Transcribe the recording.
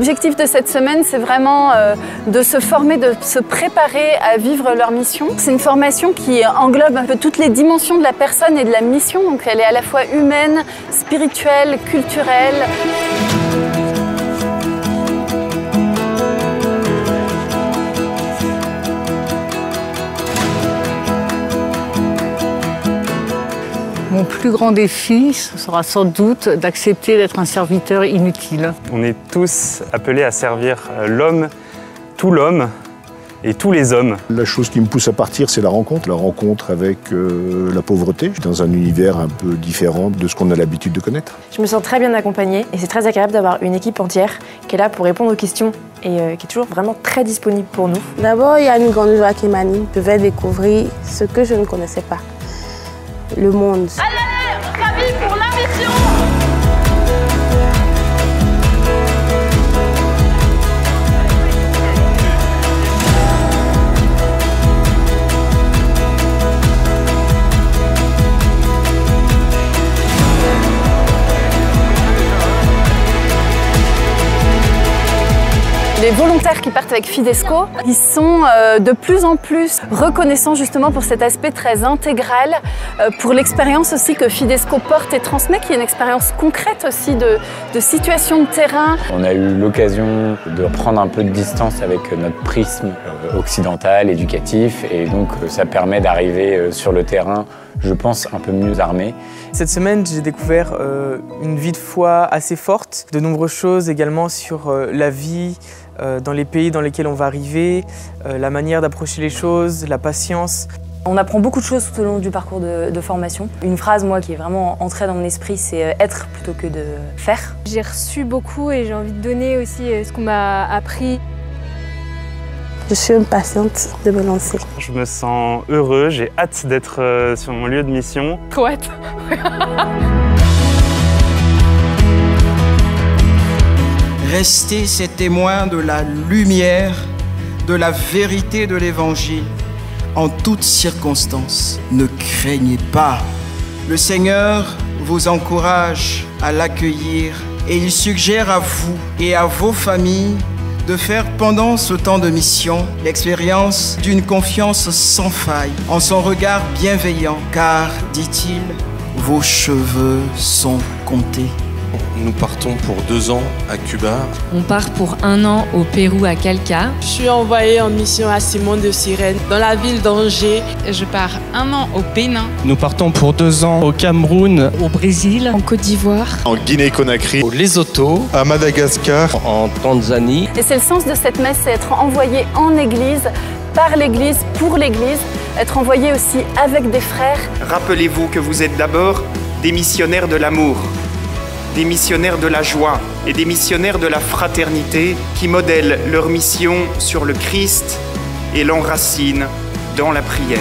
L'objectif de cette semaine, c'est vraiment de se former, de se préparer à vivre leur mission. C'est une formation qui englobe un peu toutes les dimensions de la personne et de la mission. Donc elle est à la fois humaine, spirituelle, culturelle. Mon plus grand défi, ce sera sans doute d'accepter d'être un serviteur inutile. On est tous appelés à servir l'homme, tout l'homme et tous les hommes. La chose qui me pousse à partir, c'est la rencontre avec la pauvreté, dans un univers un peu différent de ce qu'on a l'habitude de connaître. Je me sens très bien accompagnée et c'est très agréable d'avoir une équipe entière qui est là pour répondre aux questions et qui est toujours vraiment très disponible pour nous. D'abord, il y a une grande joie qui m'anime. Je vais découvrir ce que je ne connaissais pas. Le monde. Allez, ravis pour la mission! Les volontaires qui partent avec Fidesco, ils sont de plus en plus reconnaissants justement pour cet aspect très intégral, pour l'expérience aussi que Fidesco porte et transmet, qui est une expérience concrète aussi de situation de terrain. On a eu l'occasion de prendre un peu de distance avec notre prisme occidental, éducatif, et donc ça permet d'arriver sur le terrain, je pense, un peu mieux armé. Cette semaine, j'ai découvert une vie de foi assez forte, de nombreuses choses également sur la vie, dans les pays dans lesquels on va arriver, la manière d'approcher les choses, la patience. On apprend beaucoup de choses tout au long du parcours de formation. Une phrase, moi, qui est vraiment entrée dans mon esprit, c'est être plutôt que de faire. J'ai reçu beaucoup et j'ai envie de donner aussi ce qu'on m'a appris. Je suis impatiente de me lancer. Je me sens heureux, j'ai hâte d'être sur mon lieu de mission. Trop hâte. Restez ces témoins de la lumière, de la vérité de l'Évangile. En toutes circonstances, ne craignez pas. Le Seigneur vous encourage à l'accueillir et il suggère à vous et à vos familles de faire pendant ce temps de mission l'expérience d'une confiance sans faille en son regard bienveillant, car, dit-il, vos cheveux sont comptés. Nous partons pour 2 ans à Cuba. On part pour 1 an au Pérou à Calca. Je suis envoyée en mission à Simone de Cyrène, dans la ville d'Angers. Je pars 1 an au Bénin. Nous partons pour 2 ans au Cameroun, au Brésil, en Côte d'Ivoire, en Guinée-Conakry, au Lesotho, à Madagascar, en Tanzanie. Et c'est le sens de cette messe, c'est être envoyé en Église, par l'Église, pour l'Église, être envoyé aussi avec des frères. Rappelez-vous que vous êtes d'abord des missionnaires de l'amour, des missionnaires de la joie et des missionnaires de la fraternité qui modèlent leur mission sur le Christ et l'enracinent dans la prière.